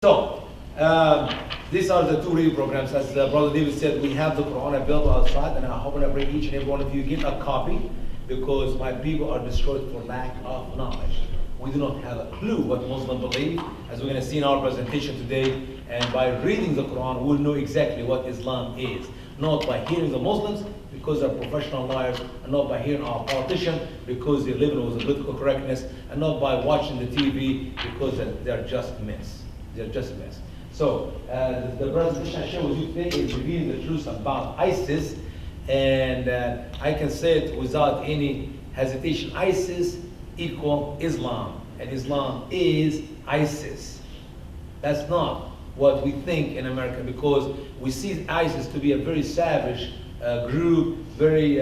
So, these are the two reading programs. As Brother David said, we have the Quran available outside, and I hope and I pray each and every one of you get a copy, because my people are destroyed for lack of knowledge. We do not have a clue what Muslims believe, as we're going to see in our presentation today. And by reading the Quran, we'll know exactly what Islam is. Not by hearing the Muslims, because they're professional liars, and not by hearing our politicians, because they live in with political correctness, and not by watching the TV, because they're just myths. They're just myths. So, the presentation I share with you today is revealing the truth about ISIS, and I can say it without any hesitation. ISIS equal Islam, and Islam is ISIS. That's not what we think in America, because we see ISIS to be a very savage group, very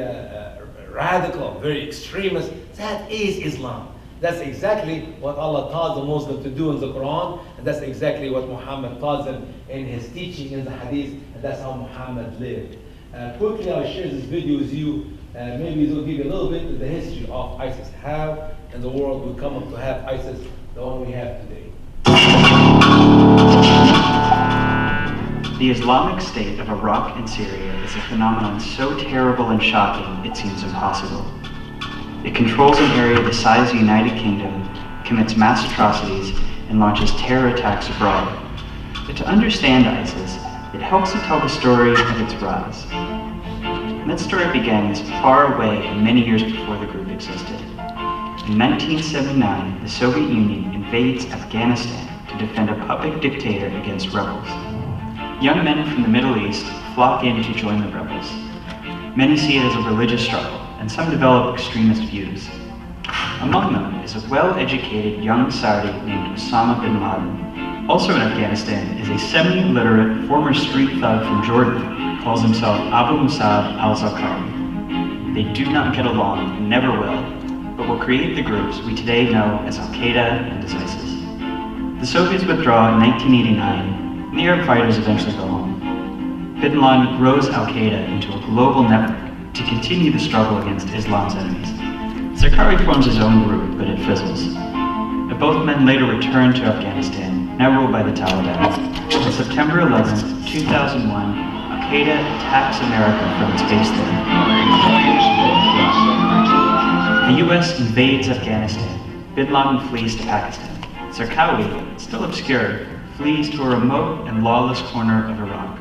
radical, very extremist. That is Islam. That's exactly what Allah taught the Muslim to do in the Quran, and that's exactly what Muhammad taught them in his teaching in the Hadith, and that's how Muhammad lived. Quickly, I'll share this video with you. Maybe it will give you a little bit of the history of ISIS, how in the world we come up to have ISIS, the one we have today. The Islamic State of Iraq and Syria is a phenomenon so terrible and shocking it seems impossible. It controls an area the size of the United Kingdom, commits mass atrocities, and launches terror attacks abroad. But to understand ISIS, it helps to tell the story of its rise. And that story begins far away and many years before the group existed. In 1979, the Soviet Union invades Afghanistan to defend a puppet dictator against rebels. Young men from the Middle East flock in to join the rebels. Many see it as a religious struggle, and some develop extremist views. Among them is a well-educated young Saudi named Osama bin Laden. Also in Afghanistan is a semi-literate former street thug from Jordan who calls himself Abu Musab al-Zarqawi. They do not get along and never will, but will create the groups we today know as Al-Qaeda and as ISIS. The Soviets withdraw in 1989, and the Arab fighters eventually go home. Bin Laden grows Al-Qaeda into a global network to continue the struggle against Islam's enemies. Zarqawi forms his own group, but it fizzles. But both men later return to Afghanistan, now ruled by the Taliban. On September 11, 2001, Al-Qaeda attacks America from its base there. The US invades Afghanistan. Bin Laden flees to Pakistan. Zarqawi, still obscure, flees to a remote and lawless corner of Iraq.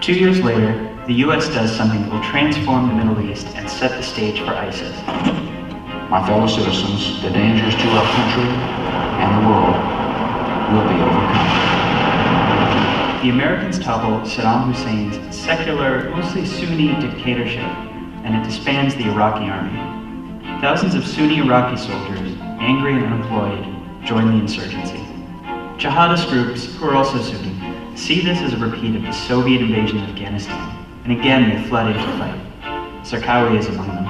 2 years later, the US does something that will transform the Middle East and set the stage for ISIS. My fellow citizens, the dangers to our country and the world will be overcome. The Americans topple Saddam Hussein's secular, mostly Sunni dictatorship, and it disbands the Iraqi army. Thousands of Sunni Iraqi soldiers, angry and unemployed, join the insurgency. Jihadist groups, who are also Sunni, see this as a repeat of the Soviet invasion of Afghanistan, and again they flood in to fight. Zarqawi is among them.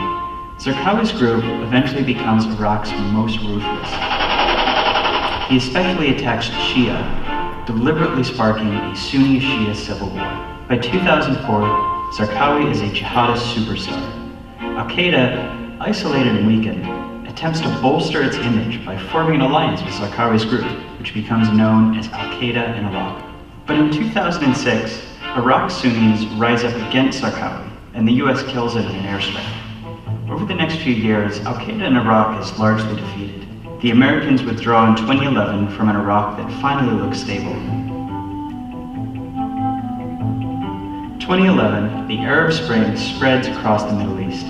Zarqawi's group eventually becomes Iraq's most ruthless. He especially attacks Shia, deliberately sparking a Sunni-Shia civil war. By 2004, Zarqawi is a jihadist superstar. Al-Qaeda, isolated and weakened, attempts to bolster its image by forming an alliance with Zarqawi's group, which becomes known as Al-Qaeda in Iraq. But in 2006, Iraq's Sunnis rise up against Zarqawi, and the US kills it in an airstrike. Over the next few years, Al-Qaeda in Iraq is largely defeated. The Americans withdraw in 2011 from an Iraq that finally looks stable. 2011, the Arab Spring spreads across the Middle East.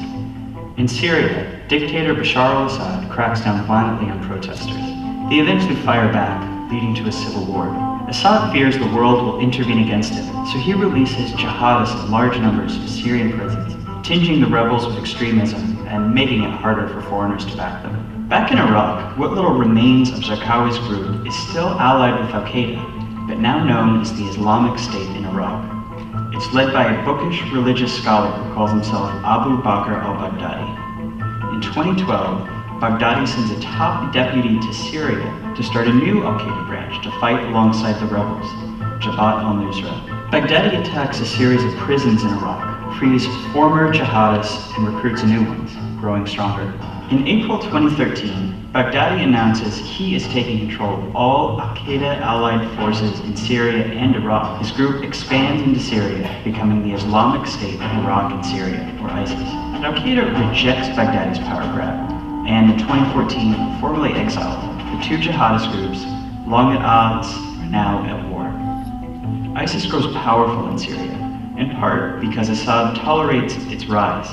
In Syria, dictator Bashar al-Assad cracks down violently on protesters. They eventually fire back, leading to a civil war. Assad fears the world will intervene against him, so he releases jihadists in large numbers to Syrian prisons, tinging the rebels with extremism and making it harder for foreigners to back them. Back in Iraq, what little remains of Zarqawi's group is still allied with Al-Qaeda, but now known as the Islamic State in Iraq. It's led by a bookish religious scholar who calls himself Abu Bakr al-Baghdadi. In 2012, Baghdadi sends a top deputy to Syria to start a new Al-Qaeda branch to fight alongside the rebels, Jabhat al-Nusra. Baghdadi attacks a series of prisons in Iraq, frees former jihadists and recruits new ones, growing stronger. In April 2013, Baghdadi announces he is taking control of all Al-Qaeda allied forces in Syria and Iraq. His group expands into Syria, becoming the Islamic State of Iraq and Syria, or ISIS. Al-Qaeda rejects Baghdadi's power grab, and in 2014 formally exiled him. The two jihadist groups, long at odds, are now at war. ISIS grows powerful in Syria, in part because Assad tolerates its rise,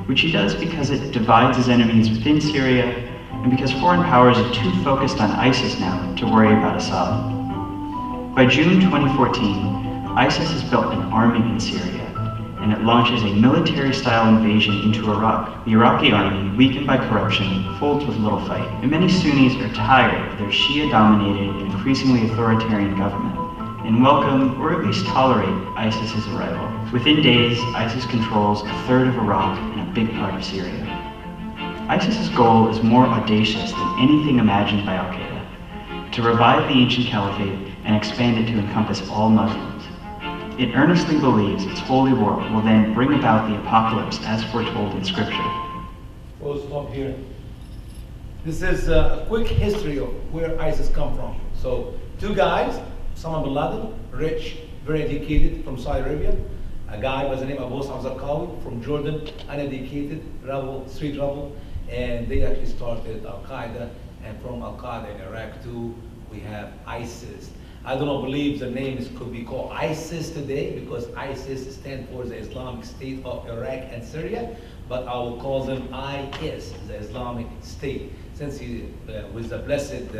which he does because it divides his enemies within Syria, and because foreign powers are too focused on ISIS now to worry about Assad. By June 2014, ISIS has built an army in Syria, and it launches a military-style invasion into Iraq. The Iraqi army, weakened by corruption, folds with little fight, and many Sunnis are tired of their Shia-dominated and increasingly authoritarian government, and welcome, or at least tolerate, ISIS's arrival. Within days, ISIS controls a third of Iraq and a big part of Syria. ISIS's goal is more audacious than anything imagined by Al-Qaeda: to revive the ancient caliphate and expand it to encompass all Muslims. It earnestly believes its holy war will then bring about the apocalypse as foretold in Scripture. We'll stop here. This is a quick history of where ISIS come from. So, two guys, Osama bin Laden, rich, very educated, from Saudi Arabia. A guy by the name of Abu al-Zarqawi from Jordan, uneducated, rebel, street rebel, and they actually started Al-Qaeda, and from Al-Qaeda in Iraq too, we have ISIS. I do not believe the names could be called ISIS today, because ISIS stands for the Islamic State of Iraq and Syria, but I will call them IS, the Islamic State. Since with the blessed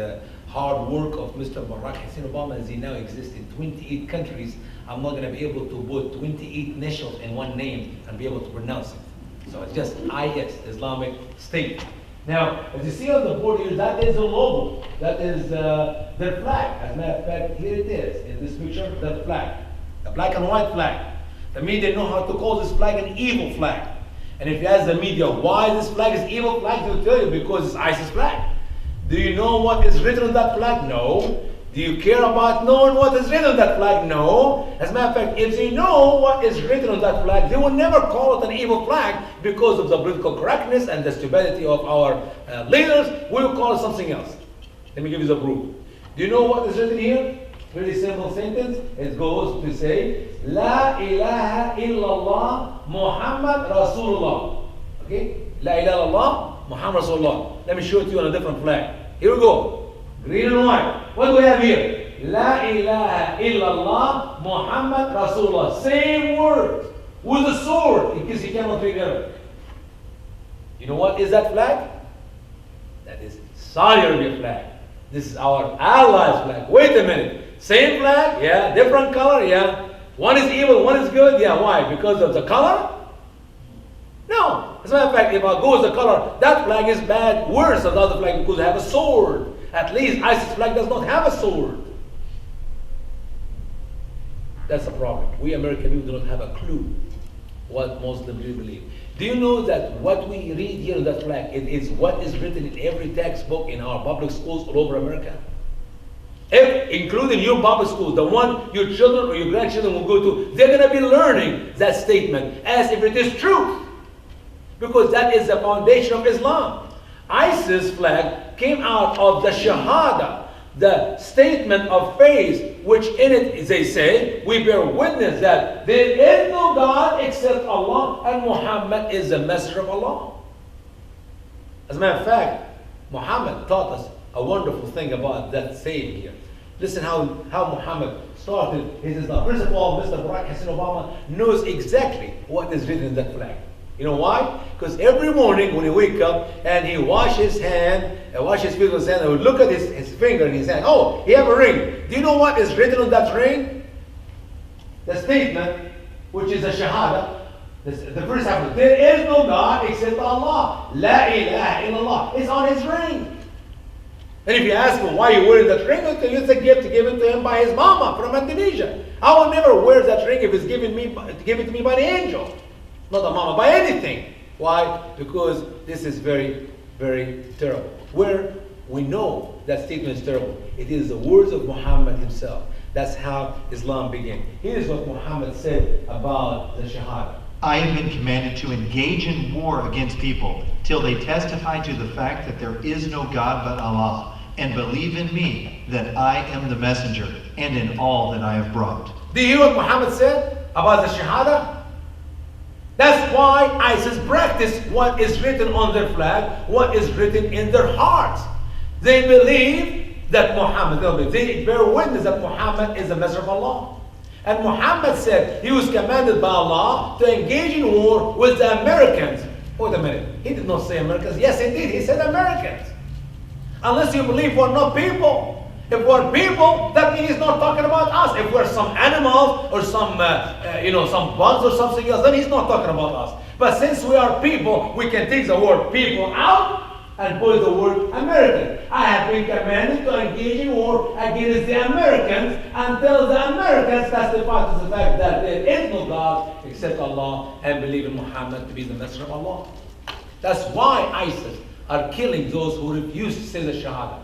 hard work of Mr. Barack Hussein Obama, as he now exists in 28 countries, I'm not going to be able to put 28 initials in one name and be able to pronounce it. So it's just IS, Islamic State. Now, as you see on the board here, that is the logo. That is their flag. As a matter of fact, here it is, in this picture, their flag. A black and white flag. The media know how to call this flag an evil flag. And if you ask the media why this flag is evil flag, they'll tell you because it's ISIS flag. Do you know what is written on that flag? No. Do you care about knowing what is written on that flag? No. As a matter of fact, if they know what is written on that flag, they will never call it an evil flag because of the political correctness and the stupidity of our leaders. We will call it something else. Let me give you the proof. Do you know what is written here? Very simple sentence. It goes to say, La ilaha illallah Muhammad Rasulullah. Okay? La ilaha illallah Muhammad Rasulullah. Let me show it to you on a different flag. Here we go. Green and white. What do we have here? La ilaha illallah Muhammad Rasulullah. Same word. With a sword, in case you cannot read Arabic. You know what is that flag? That is Saudi Arabia flag. This is our allies flag. Wait a minute. Same flag? Yeah. Different color? Yeah. One is evil, one is good? Yeah. Why? Because of the color? No. As a matter of fact, if I go with the color, that flag is bad, worse than the other flag because they have a sword. At least ISIS flag does not have a sword. That's the problem. We American people do not have a clue what Muslims really believe. Do you know that what we read here on that flag, it is what is written in every textbook in our public schools all over America? Including your public schools, the one your children or your grandchildren will go to, they're going to be learning that statement as if it is truth. Because that is the foundation of Islam. ISIS flag came out of the Shahada, the statement of faith, which in it they say, we bear witness that there is no God except Allah and Muhammad is the messenger of Allah. As a matter of fact, Muhammad taught us a wonderful thing about that saying here. Listen how Muhammad started his Islam. First of all, Mr. Barack Hussein Obama knows exactly what is written in that flag. You know why? Because every morning when he wake up and he wash his hand, and wash his feet with his hand, and he would look at his finger in his hand. Oh, he have a ring. Do you know what is written on that ring? The statement, which is a shahada. The first half, there is no God except Allah. La ilaha illallah. It's on his ring. And if you ask him why you wearing that ring, it's a gift given to him by his mama from Indonesia. I will never wear that ring if it's given to me by the angel. Not a mama, by anything. Why? Because this is very, very terrible. Where we know that statement is terrible, it is the words of Muhammad himself. That's how Islam began. Here's what Muhammad said about the Shahada. I have been commanded to engage in war against people till they testify to the fact that there is no God but Allah, and believe in me that I am the messenger, and in all that I have brought. Do you hear what Muhammad said about the Shahada? That's why ISIS practice what is written on their flag, what is written in their hearts. They believe that Muhammad, they bear witness that Muhammad is the messenger of Allah. And Muhammad said he was commanded by Allah to engage in war with the Americans. Wait a minute, he did not say Americans. Yes, indeed, he said Americans. Unless you believe we're not people. If we're people, that means he's not talking about us. If we're some animals or some bugs or something else, then he's not talking about us. But since we are people, we can take the word people out and put the word American. I have been commanded to engage in war against the Americans until the Americans testify to the fact that there is no God except Allah and believe in Muhammad to be the messenger of Allah. That's why ISIS are killing those who refuse to say the Shahada,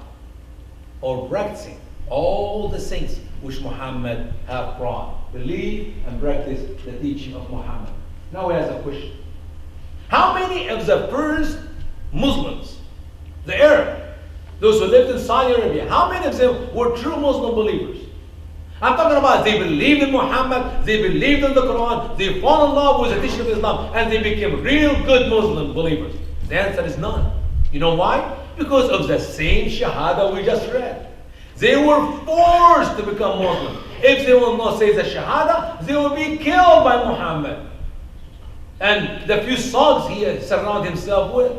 or practicing all the things which Muhammad have brought. Believe and practice the teaching of Muhammad. Now he has a question. How many of the first Muslims, the Arab, those who lived in Saudi Arabia, how many of them were true Muslim believers? I'm talking about they believed in Muhammad, they believed in the Quran, they fell in love with the teaching of Islam, and they became real good Muslim believers. The answer is none. You know why? Because of the same Shahada we just read. They were forced to become Muslim. If they will not say the Shahada, they will be killed by Muhammad and the few thugs he surrounded himself with.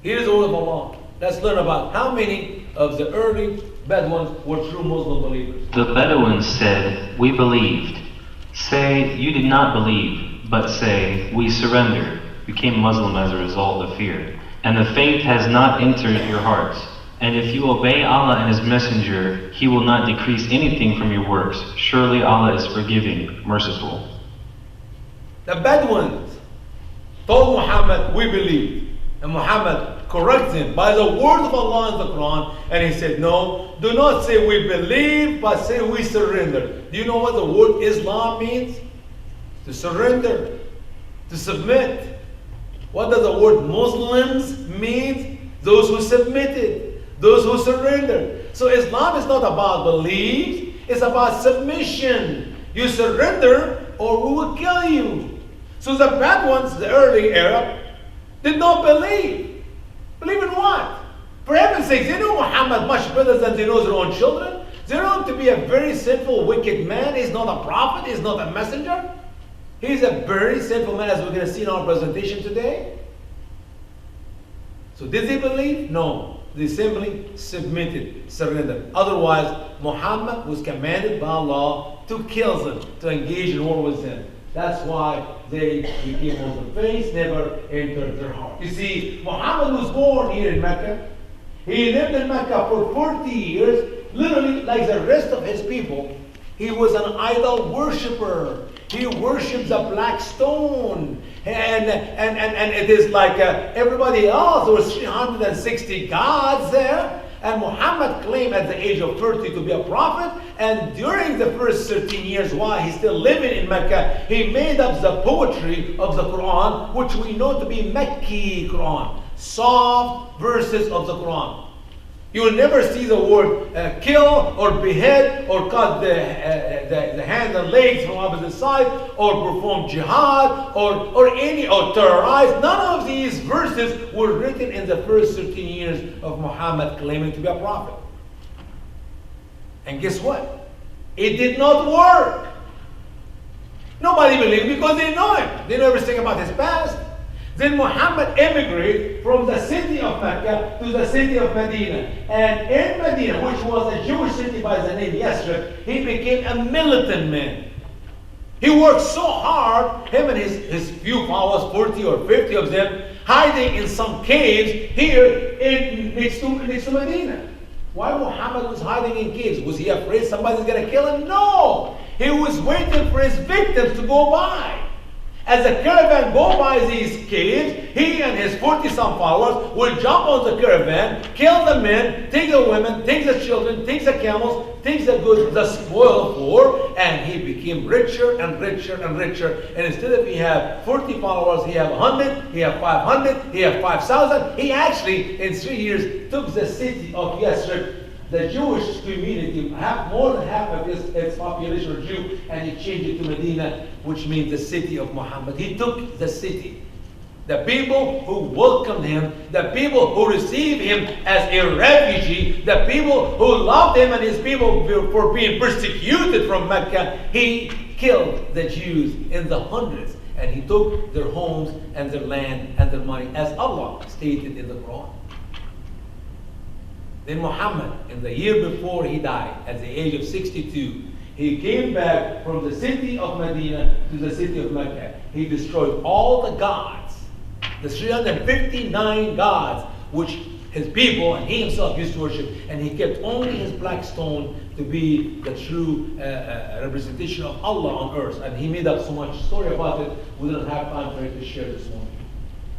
Here is the word of Allah. Let's learn about how many of the early Bedouins were true Muslim believers. The Bedouins said, "We believed." Say, "You did not believe," but say, "We surrendered," became Muslim as a result of fear. And the faith has not entered your hearts. And if you obey Allah and His Messenger, He will not decrease anything from your works. Surely Allah is forgiving, merciful. The Bedouins told Muhammad, "We believe." And Muhammad corrects him by the word of Allah in the Quran. And he said, "No, do not say we believe, but say we surrender." Do you know what the word Islam means? To surrender, to submit. What does the word Muslims mean? Those who submitted, those who surrendered. So Islam is not about beliefs, it's about submission. You surrender or we will kill you. So the bad ones, the early Arab, did not believe. Believe in what? For heaven's sake, they know Muhammad much better than they know their own children. They know him to be a very sinful, wicked man. He's not a prophet, he's not a messenger. He's a very sinful man, as we're going to see in our presentation today. So did they believe? No. They simply submitted, surrendered. Otherwise, Muhammad was commanded by Allah to kill them, to engage in war with them. That's why they became Muslim. Faith never entered their heart. You see, Muhammad was born here in Mecca. He lived in Mecca for 40 years, literally like the rest of his people. He was an idol worshiper. He worships a black stone. And it is like everybody else. There was 360 gods there. And Muhammad claimed at the age of 30 to be a prophet. And during the first 13 years while he's still living in Mecca, he made up the poetry of the Quran, which we know to be Mecca Quran. Soft verses of the Quran. You will never see the word kill or behead or cut the hands and legs from opposite side or perform jihad or terrorize. None of these verses were written in the first 13 years of Muhammad claiming to be a prophet. And guess what? It did not work. Nobody believed because they know him. They know everything about his past. Then Muhammad emigrated from the city of Mecca to the city of Medina. And in Medina, which was a Jewish city by the name Yathrib, he became a militant man. He worked so hard, him and his few followers, 40 or 50 of them, hiding in some caves here next to Medina. Why Muhammad was hiding in caves? Was he afraid somebody's going to kill him? No! He was waiting for his victims to go by. As the caravan go by these caves, he and his 40-some followers will jump on the caravan, kill the men, take the women, take the children, take the camels, take the goods, the spoil for, and he became richer and richer and richer. And instead of he have 40 followers, he have 100, he have 500, he have 5,000. He actually, in 3 years, took the city of Yathrib, the Jewish community, more than half of its population are Jew, and he changed it to Medina, which means the city of Muhammad. He took the city. The people who welcomed him, the people who received him as a refugee, the people who loved him and his people for being persecuted from Mecca, he killed the Jews in the hundreds. And he took their homes and their land and their money, as Allah stated in the Quran. Then Muhammad, in the year before he died, at the age of 62, he came back from the city of Medina to the city of Mecca. He destroyed all the gods, the 359 gods, which his people and he himself used to worship, and he kept only his black stone to be the true representation of Allah on earth. And he made up so much story about it, we don't have time for it to share this morning.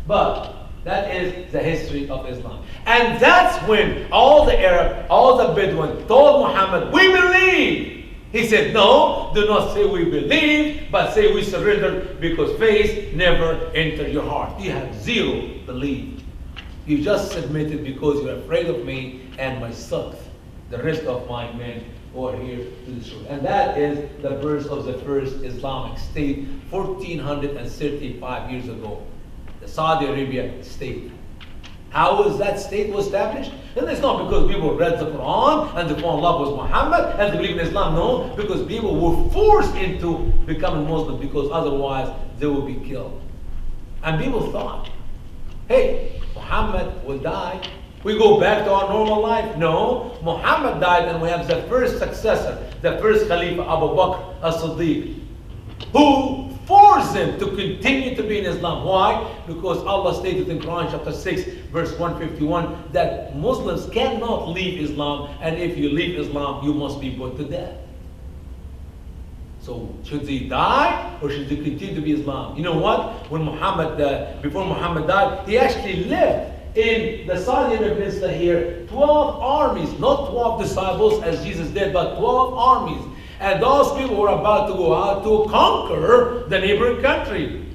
But that is the history of Islam. And that's when all the Arab, all the Bedouin told Muhammad, we believe. He said, no, do not say we believe, but say we surrender, because faith never entered your heart. You have zero belief. You just submitted because you're afraid of me and my sons, the rest of my men who are here to destroy. And that is the birth of the first Islamic state 1435 years ago. The Saudi Arabia state. How was that state established? And it's not because people read the Quran and they fall in love with Muhammad and they believe in Islam. No, because people were forced into becoming Muslim, because otherwise they would be killed. And people thought, hey, Muhammad will die. We go back to our normal life. No, Muhammad died and we have the first successor, the first Khalifa, Abu Bakr as-Siddiq, who forced them to continue to be in Islam. Why? Because Allah stated in Quran chapter 6 verse 151 that Muslims cannot leave Islam, and if you leave Islam you must be put to death. So should they die or should they continue to be Islam? You know what? When before Muhammad died, he actually lived in the Saudi Arabia Peninsula here 12 armies, not 12 disciples as Jesus did, but 12 armies. And those people were about to go out to conquer the neighboring country.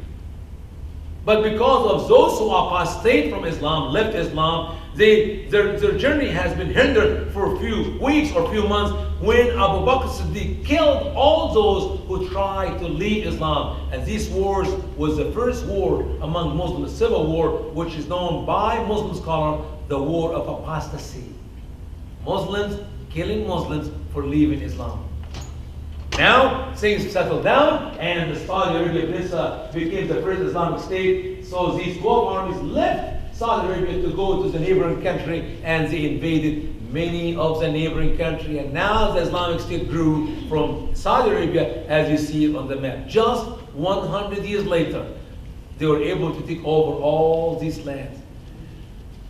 But because of those who apostate from Islam, left Islam, their journey has been hindered for a few weeks or few months, when Abu Bakr Siddiq killed all those who tried to leave Islam. And these wars was the first war among Muslims, a civil war, which is known by Muslim scholars, the war of apostasy. Muslims killing Muslims for leaving Islam. Now, things settled down, and the Saudi Arabia Peninsula became the first Islamic state. So these 12 armies left Saudi Arabia to go to the neighboring country, and they invaded many of the neighboring country. And now the Islamic State grew from Saudi Arabia, as you see it on the map. Just 100 years later, they were able to take over all these lands.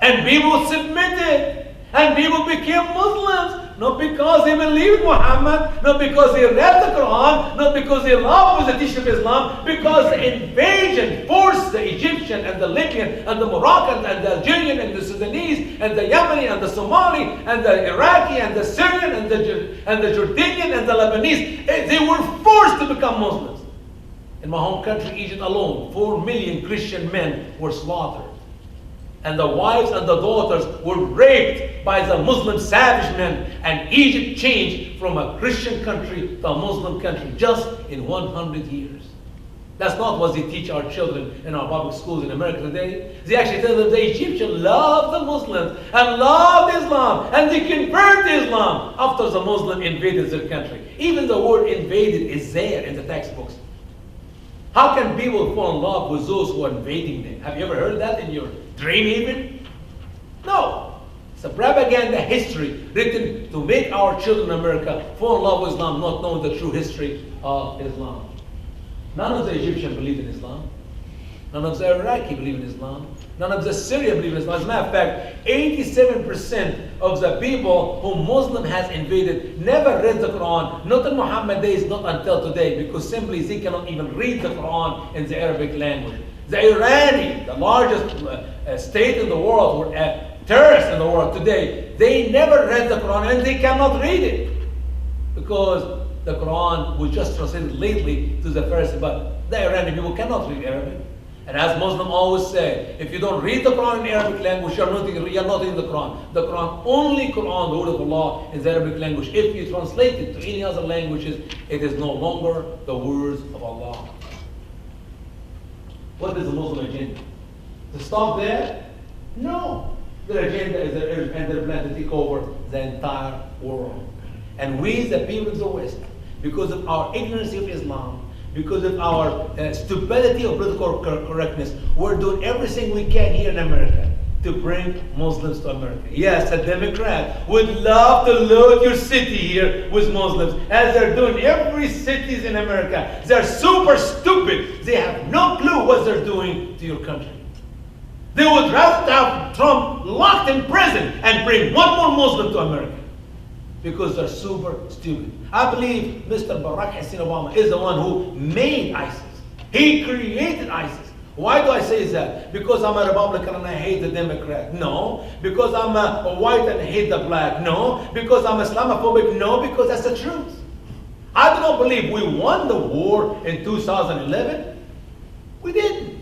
And people submitted, and people became Muslims. Not because they believed Muhammad, not because they read the Quran, not because they loved the teaching of Islam, because the invasion forced the Egyptian and the Libyan and the Moroccan and the Algerian and the Sudanese and the Yemeni and the Somali and the Iraqi and the Syrian and the Jordanian and the Lebanese. They were forced to become Muslims. In my home country, Egypt alone, 4 million Christian men were slaughtered. And the wives and the daughters were raped by the Muslim savage men. And Egypt changed from a Christian country to a Muslim country just in 100 years. That's not what they teach our children in our public schools in America today. They actually tell them the Egyptians loved the Muslims and loved Islam, and they converted to Islam after the Muslim invaded their country. Even the word invaded is there in the textbooks. How can people fall in love with those who are invading them? Have you ever heard that in your dream even? No. It's a propaganda history written to make our children in America fall in love with Islam, not knowing the true history of Islam. None of the Egyptians believed in Islam. None of the Iraqi believe in Islam. None of the Syria believe in Islam. As a matter of fact, 87% of the people whom Muslim has invaded never read the Quran, not in Muhammad days, not until today, because simply they cannot even read the Quran in the Arabic language. The Irani, the largest state in the world, or terrorists in the world today, they never read the Quran and they cannot read it, because the Quran was just translated lately to the Farsi, but the Iranian people cannot read Arabic. And as Muslims always say, if you don't read the Quran in Arabic language, you're not reading the Quran. The Quran, only Quran, the word of Allah, is the Arabic language. If you translate it to any other languages, it is no longer the words of Allah. What is the Muslim agenda? To stop there? No. Their agenda is their plan to take over the entire world. And we, the people of the West, because of our ignorance of Islam, because of our stupidity of political correctness, we're doing everything we can here in America to bring Muslims to America. Yes, a Democrat would love to load your city here with Muslims, as they're doing every cities in America. They're super stupid. They have no clue what they're doing to your country. They would rather have Trump locked in prison and bring one more Muslim to America, because they're super stupid. I believe Mr. Barack Hussein Obama is the one who made ISIS. He created ISIS. Why do I say that? Because I'm a Republican and I hate the Democrat? No. Because I'm a white and I hate the black? No. Because I'm Islamophobic? No. Because that's the truth. I do not believe we won the war in 2011. We didn't.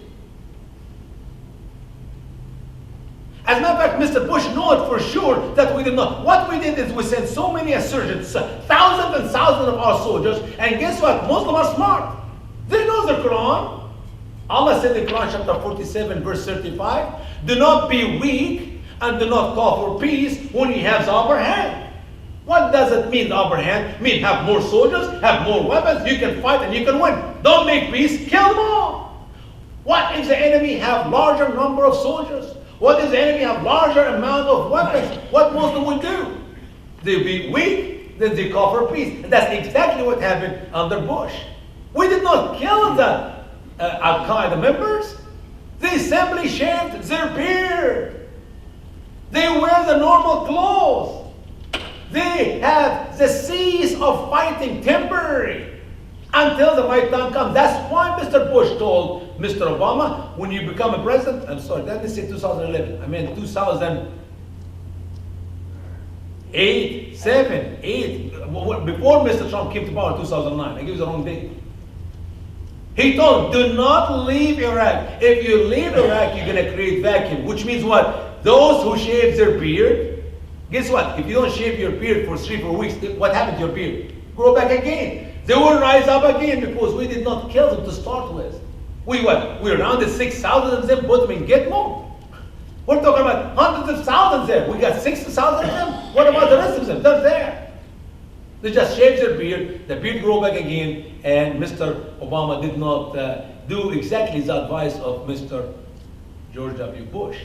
As a matter of fact, Mr. Bush knew it for sure that we did not. What we did is we sent so many insurgents, thousands and thousands of our soldiers, and guess what? Muslims are smart. They know the Quran. Allah said in Quran chapter 47 verse 35, do not be weak and do not call for peace when you have the upper hand. What does it mean, the upper hand? Mean have more soldiers, have more weapons, you can fight and you can win. Don't make peace, kill them all. What if the enemy have larger number of soldiers? What if the enemy have larger amount of weapons? What Muslim will do? They'll be weak, then they call for peace. And that's exactly what happened under Bush. We did not kill the Al-Qaeda members. They simply shaved their beard. They wear the normal clothes. They have the cease of fighting temporary until the right time comes. That's why Mr. Bush told Mr. Obama, when you become a president, I'm sorry, that didn't say 2011, I mean 2008, 8, before Mr. Trump came to power in 2009. I gave you the wrong date. He told, do not leave Iraq. If you leave Iraq, you're going to create vacuum, which means what? Those who shave their beard, guess what? If you don't shave your beard for 3-4 weeks, what happened to your beard? Grow back again. They will rise up again because we did not kill them to start with. We what? We rounded 6,000 of them, put them in Gitmo. We're talking about hundreds of thousands there. We got 60,000 of them. What about the rest of them? They're there. They just shaved their beard, the beard grew back again, and Mr. Obama did not do exactly the advice of Mr. George W. Bush.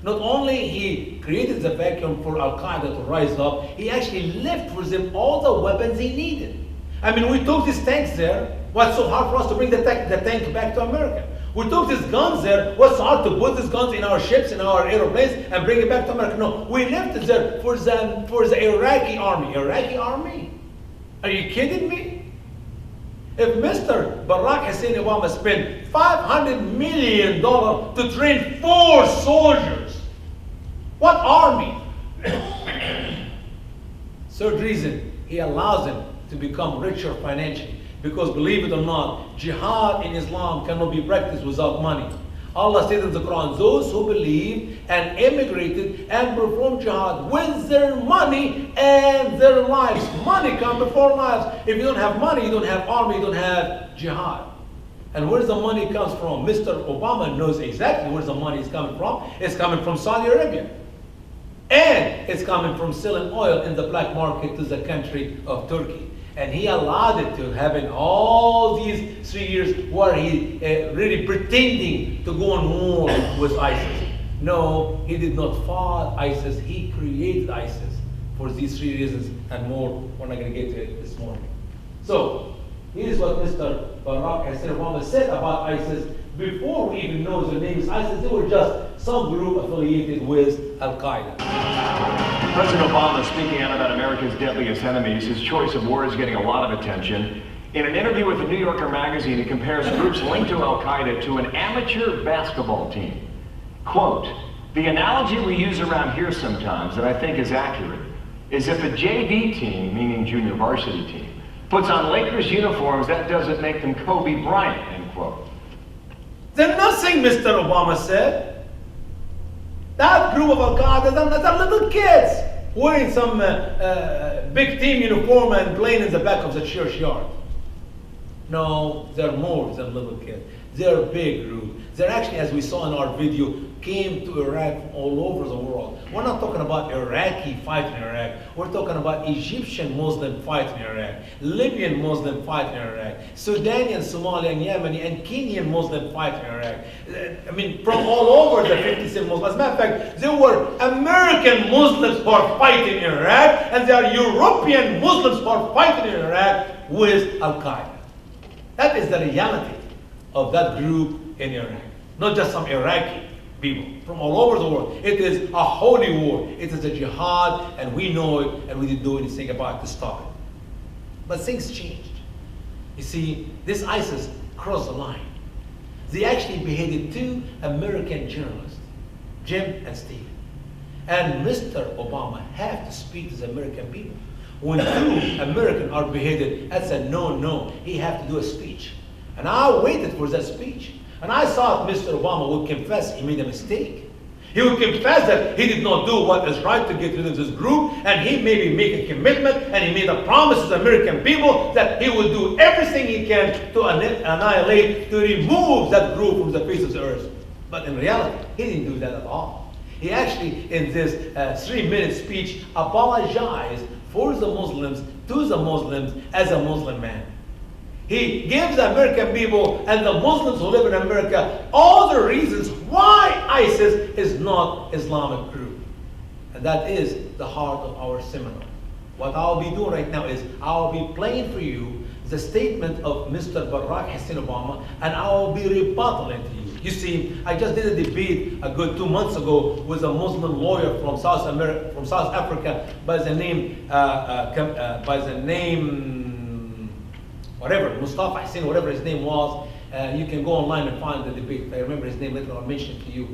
Not only he created the vacuum for Al-Qaeda to rise up, he actually left for them all the weapons he needed. I mean, we took these tanks there. What's so hard for us to bring the tank back to America? We took these guns there. What's so hard to put these guns in our ships, in our airplanes, and bring it back to America? No, we left it there for the Iraqi army. Iraqi army? Are you kidding me? If Mr. Barack Hussein Obama spent $500 million to train 4 soldiers, what army? Third reason, he allows them to become richer financially. Because believe it or not, jihad in Islam cannot be practiced without money. Allah said in the Quran, those who believe and immigrated and performed jihad with their money and their lives. Money comes before lives. If you don't have money, you don't have army, you don't have jihad. And where the money comes from? Mr. Obama knows exactly where the money is coming from. It's coming from Saudi Arabia. And it's coming from selling oil in the black market to the country of Turkey. And he allowed it to happen all these 3 years where he really pretending to go on war with ISIS. No, he did not fight ISIS. He created ISIS for these 3 reasons and more. We're not going to get to it this morning. So, here's what Mr. Barack Hussein Obama said about ISIS before we even know their names, ISIS, they were just some group affiliated with Al-Qaeda. President Obama speaking out about America's deadliest enemies. His choice of war is getting a lot of attention. In an interview with the New Yorker magazine, he compares groups linked to Al-Qaeda to an amateur basketball team. Quote, "The analogy we use around here sometimes that I think is accurate is if a JV team, meaning junior varsity team, puts on Lakers uniforms, that doesn't make them Kobe Bryant," end quote. They're nothing, Mr. Obama said. That group of Al-Qaeda, they're little kids wearing some big team uniform and playing in the back of the churchyard. No, they're more than little kids. They're a big group. They're actually, as we saw in our video, came to Iraq from all over the world. We're not talking about Iraqi fighting in Iraq. We're talking about Egyptian Muslim fighting in Iraq, Libyan Muslim fighting in Iraq, Sudanian, Somalian, Yemeni, and Kenyan Muslim fighting in Iraq. I mean, from all over the 57 Muslims. As a matter of fact, there were American Muslims who are fighting in Iraq, and there are European Muslims who are fighting in Iraq with Al-Qaeda. That is the reality of that group in Iraq. Not just some Iraqi people from all over the world. It is a holy war. It is a jihad, and we know it, and we didn't do anything about it to stop it. But things changed. You see, this ISIS crossed the line. They actually beheaded 2 American journalists, Jim and Steve. And Mr. Obama had to speak to the American people. When 2 Americans are beheaded, that's a no. He had to do a speech. And I waited for that speech. And I thought Mr. Obama would confess he made a mistake. He would confess that he did not do what is right to get rid of this group, and he maybe make a commitment, and he made a promise to the American people that he would do everything he can to annihilate, to remove that group from the face of the earth. But in reality, he didn't do that at all. He actually, in this 3-minute speech, apologized for the Muslims, to the Muslims, as a Muslim man. He gives the American people and the Muslims who live in America all the reasons why ISIS is not Islamic group. And that is the heart of our seminar. What I'll be doing right now is I'll be playing for you the statement of Mr. Barack Hussein Obama, and I'll be rebuttaling to you. You see, I just did a debate a good 2 months ago with a Muslim lawyer from South Africa by the name whatever, Mustafa Hussein, whatever his name was. You can go online and find the debate. If I remember his name later, I'll mention it to you.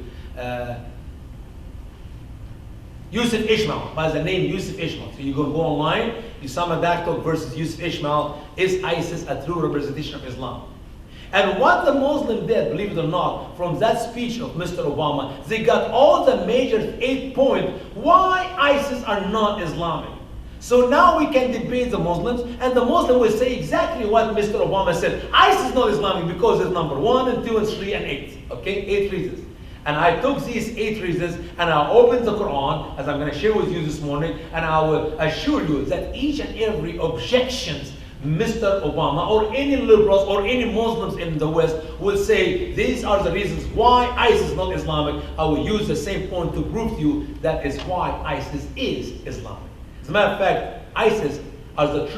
Yusuf Ishmael, by the name Yusuf Ishmael. So you go online, Usama Daktok versus Yusuf Ishmael, is ISIS a true representation of Islam? And what the Muslim did, believe it or not, from that speech of Mr. Obama, they got all the major 8 points why ISIS are not Islamic. So now we can debate the Muslims, and the Muslim will say exactly what Mr. Obama said. ISIS is not Islamic because it's number 1 and 2 and 3 and 8. Okay, 8 reasons. And I took these 8 reasons and I opened the Quran, as I'm going to share with you this morning, and I will assure you that each and every objections Mr. Obama or any liberals or any Muslims in the West will say these are the reasons why ISIS is not Islamic. I will use the same point to prove to you that is why ISIS is Islamic. As a matter of fact, ISIS are the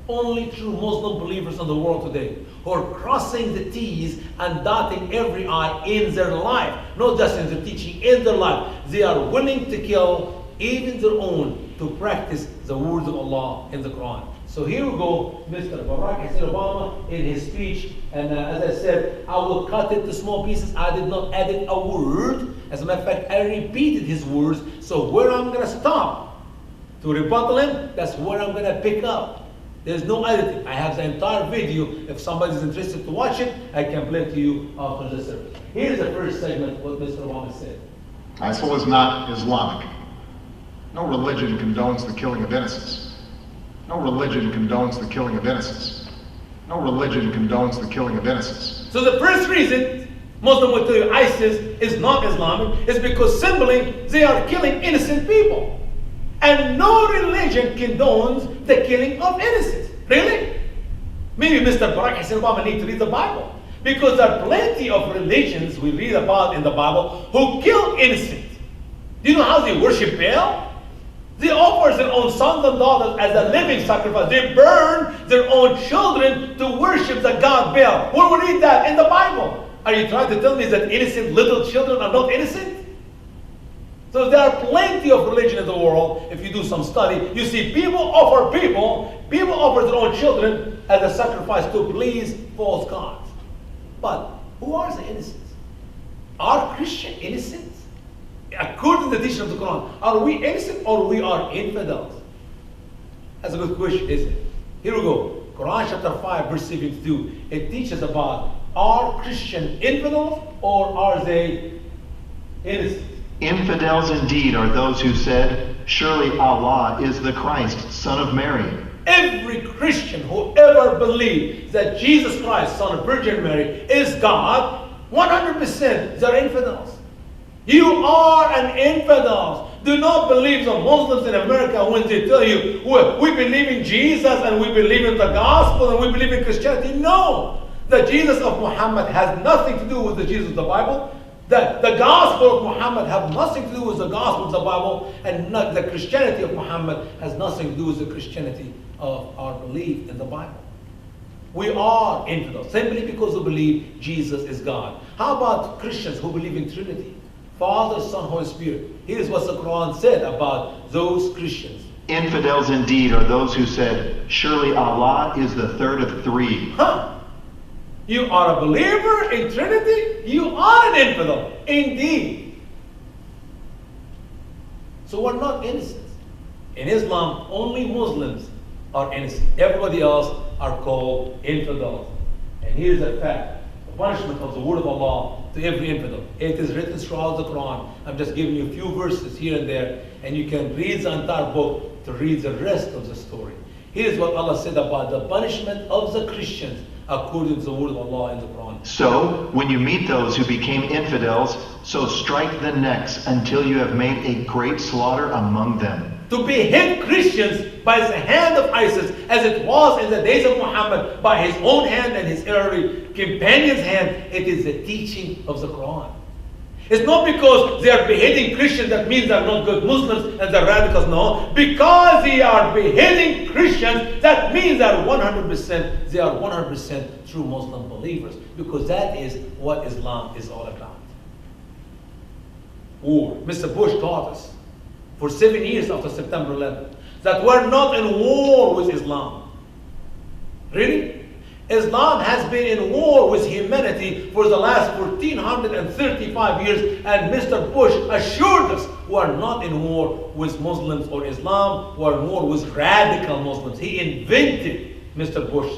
only true Muslim believers in the world today who are crossing the T's and dotting every I in their life, not just in their teaching, in their life. They are willing to kill even their own to practice the words of Allah in the Quran. So here we go, Mr. Barack Hussein Obama in his speech, and as I said, I will cut it to small pieces. I did not edit a word. As a matter of fact, I repeated his words. So where I'm going to stop to rebuttal him, that's where I'm going to pick up. There's no editing. I have the entire video. If somebody's interested to watch it, I can play it to you after the service. Here's the first segment, what Mr. Obama said. ISIL is not Islamic. No religion condones the killing of innocents. No religion condones the killing of innocents. No religion condones the killing of innocents. So the first reason Muslim will tell you ISIS is not Islamic is because simply they are killing innocent people. And no religion condones the killing of innocents. Really? Maybe Mr. Barack Hussein Obama needs to read the Bible. Because there are plenty of religions we read about in the Bible who kill innocents. Do you know how they worship Baal? They offer their own sons and daughters as a living sacrifice. They burn their own children to worship the god Baal. Where we read that in the Bible? Are you trying to tell me that innocent little children are not innocent? So there are plenty of religion in the world. If you do some study, you see people offer their own children as a sacrifice to please false gods. But who are the innocents? Are Christians innocent? According to the teaching of the Quran, are we innocent or we are infidels? That's a good question, isn't it? Here we go. Quran chapter 5, verse 72. It teaches about, are Christian infidels or are they innocent? Infidels indeed are those who said, surely Allah is the Christ, son of Mary. Every Christian who ever believes that Jesus Christ, son of Virgin Mary, is God, 100% they're infidels. You are an infidel. Do not believe the Muslims in America when they tell you, well, we believe in Jesus and we believe in the gospel and we believe in Christianity. No! The Jesus of Muhammad has nothing to do with the Jesus of the Bible. The gospel of Muhammad has nothing to do with the gospel of the Bible, and the Christianity of Muhammad has nothing to do with the Christianity of our belief in the Bible. We are infidels simply because we believe Jesus is God. How about Christians who believe in Trinity? Father, Son, Holy Spirit. Here's what the Quran said about those Christians. Infidels indeed are those who said, surely Allah is the third of three. You are a believer in Trinity? You are an infidel. Indeed. So we're not innocent. In Islam, only Muslims are innocent. Everybody else are called infidels. And here's the fact. The punishment of the word of Allah to every infidel. It is written throughout the Quran. I'm just giving you a few verses here and there. And you can read the entire book to read the rest of the story. Here's what Allah said about the punishment of the Christians according to the word of Allah in the Quran. So, when you meet those who became infidels, so strike the necks until you have made a great slaughter among them. To behead Christians by the hand of ISIS, as it was in the days of Muhammad, by his own hand and his early companion's hand, it is the teaching of the Quran. It's not because they are beheading Christians that means they're not good Muslims and they're radicals. No, because they are beheading Christians, that means they are 100% true Muslim believers. Because that is what Islam is all about. War. Mr. Bush taught us for 7 years after September 11th that we're not in war with Islam. Really? Islam has been in war with humanity for the last 1435 years, and Mr. Bush assured us we are not in war with Muslims or Islam, we are in war with radical Muslims. He invented, Mr. Bush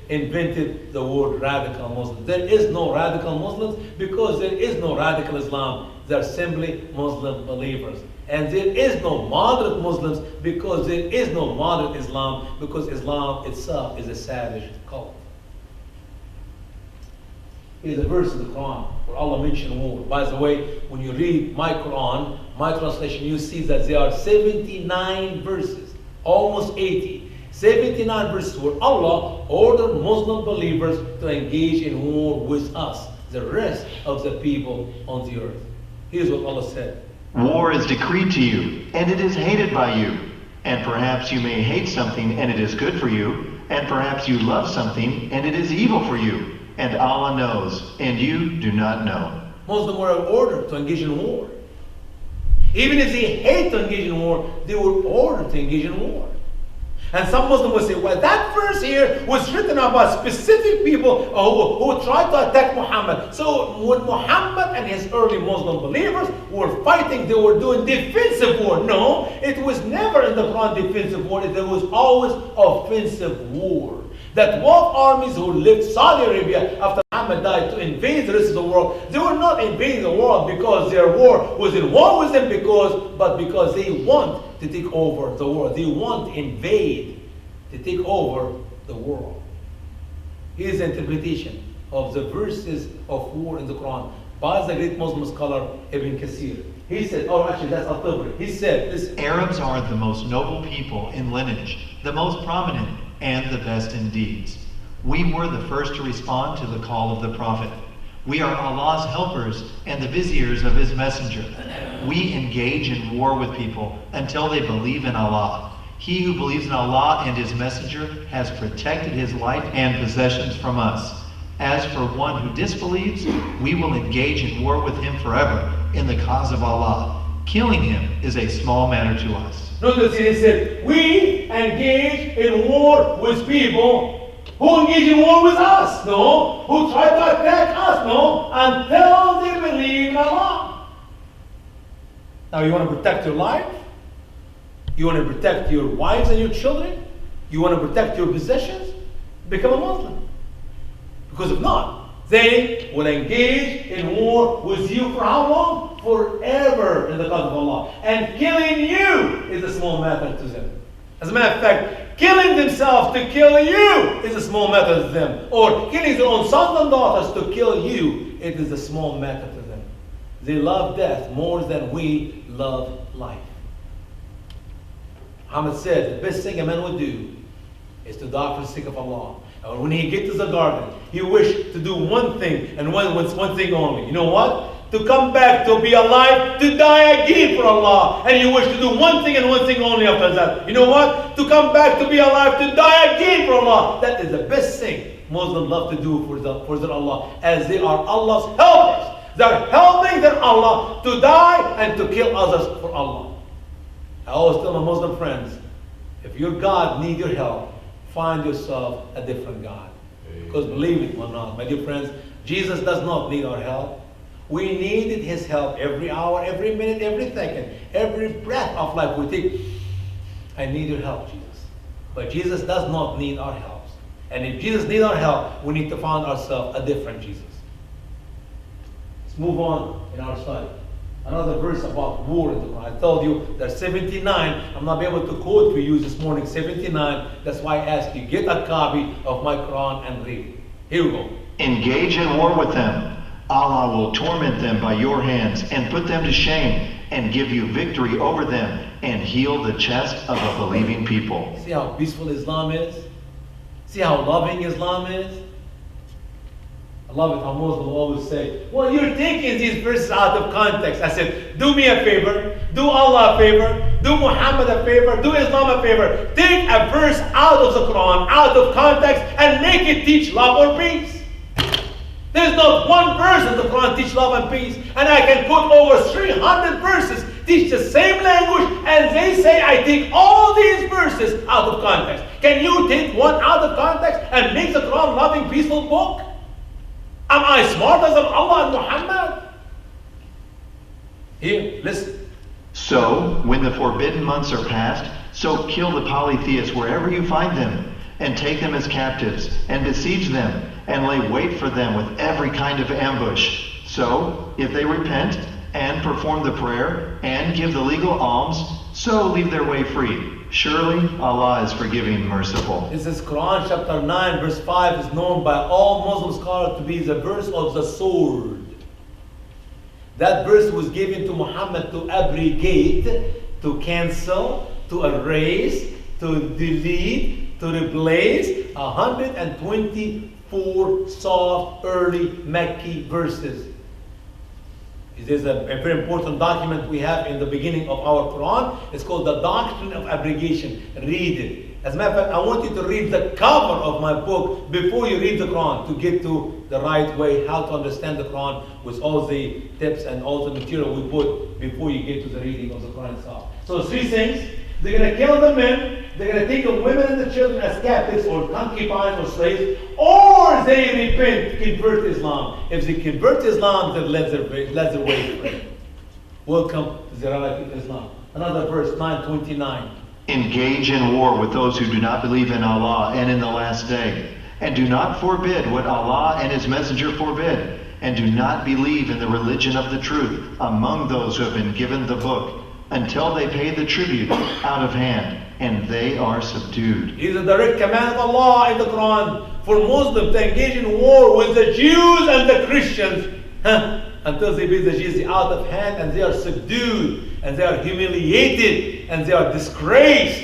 invented the word radical Muslims. There is no radical Muslims because there is no radical Islam. They're simply Muslim believers. And there is no moderate Muslims because there is no moderate Islam, because Islam itself is a savage cult. Here's a verse in the Quran where Allah mentioned war. By the way, when you read my Quran, my translation, you see that there are 79 verses, almost 80. 79 verses where Allah ordered Muslim believers to engage in war with us, the rest of the people on the earth. Here's what Allah said. War is decreed to you, and it is hated by you. And perhaps you may hate something, and it is good for you. And perhaps you love something, and it is evil for you. And Allah knows, and you do not know. Muslims were ordered to engage in war. Even if they hate to engage in war, they were ordered to engage in war. And some Muslims will say, well, that verse here was written about specific people who tried to attack Muhammad. So when Muhammad and his early Muslim believers were fighting, they were doing defensive war. No, it was never in the Quran defensive war. There was always offensive war. That both armies who left Saudi Arabia after Muhammad died to invade the rest of the world, they were not invading the world because their war was in war with them, but because they want to take over the world. They want to invade, to take over the world. Here's the interpretation of the verses of war in the Quran by the great Muslim scholar Ibn Kathir. He said, that's Al-Tabari. He said, listen. Arabs are the most noble people in lineage, the most prominent, and the best in deeds. We were the first to respond to the call of the Prophet. We are Allah's helpers and the viziers of His messenger. We engage in war with people until they believe in Allah. He who believes in Allah and His messenger has protected his life and possessions from us. As for one who disbelieves, we will engage in war with him forever in the cause of Allah. Killing him is a small matter to us. Notice he said, we engage in war with people who engage in war with us, no? Who try to attack us, no? Until they believe in Allah. Now you want to protect your life? You want to protect your wives and your children? You want to protect your possessions? Become a Muslim. Because if not, they will engage in war with you for how long? Forever in the cause of Allah. And killing you is a small matter to them. As a matter of fact, killing themselves to kill you is a small matter to them. Or killing their own sons and daughters to kill you, it is a small matter to them. They love death more than we love life. Muhammad said the best thing a man would do is to die for the sake of Allah. And when he gets to the garden, he wished to do one thing and one thing only. You know what? To come back, to be alive, to die again for Allah. And you wish to do one thing and one thing only after that. You know what? To come back, to be alive, to die again for Allah. That is the best thing Muslims love to do for their Allah, as they are Allah's helpers. They are helping their Allah to die and to kill others for Allah. I always tell my Muslim friends, if your God needs your help, find yourself a different God. Because believe it or not, my dear friends, Jesus does not need our help. We needed His help every hour, every minute, every second, every breath of life we take. I need your help, Jesus. But Jesus does not need our help. And if Jesus needs our help, we need to find ourselves a different Jesus. Let's move on in our study. Another verse about war in the Quran. I told you there's 79. I'm not be able to quote for you this morning, 79. That's why I asked you, get a copy of my Quran and read it. Here we go. Engage in war with them. Allah will torment them by your hands and put them to shame and give you victory over them and heal the chest of a believing people. See how peaceful Islam is? See how loving Islam is? I love it how Muslims always say, well, you're taking these verses out of context. I said, do me a favor, do Allah a favor, do Muhammad a favor, do Islam a favor. Take a verse out of the Quran, out of context, and make it teach love or peace. There's not one verse in the Quran teach love and peace. And I can put over 300 verses teach the same language, and they say I take all these verses out of context. Can you take one out of context and make the Quran loving, peaceful book? Am I smarter than Allah and Muhammad? Here, listen. So, when the forbidden months are past, so kill the polytheists wherever you find them, and take them as captives, and besiege them, and lay wait for them with every kind of ambush. So, if they repent, and perform the prayer, and give the legal alms, so leave their way free. Surely Allah is forgiving and merciful. This is Quran chapter 9 verse 5 is known by all Muslim scholars to be the verse of the sword. That verse was given to Muhammad to abrogate, to cancel, to erase, to delete, to replace 124 soft early Mecca verses. There's a very important document we have in the beginning of our Quran. It's called the Doctrine of Abrogation. Read it. As a matter of fact, I want you to read the cover of my book before you read the Quran to get to the right way, how to understand the Quran with all the tips and all the material we put before you get to the reading of the Quran itself. So 3 things. They're going to kill the men. They're going to take the women and the children as captives or concubines or slaves, or they repent, convert Islam. If they convert Islam, then let their way free. Welcome to the reality of Islam. Another verse, 929. Engage in war with those who do not believe in Allah and in the last day, and do not forbid what Allah and His Messenger forbid, and do not believe in the religion of the truth among those who have been given the book, until they pay the tribute out of hand, and they are subdued. It is a direct command of Allah in the Quran for Muslims to engage in war with the Jews and the Christians until they pay the jizya out of hand, and they are subdued, and they are humiliated, and they are disgraced.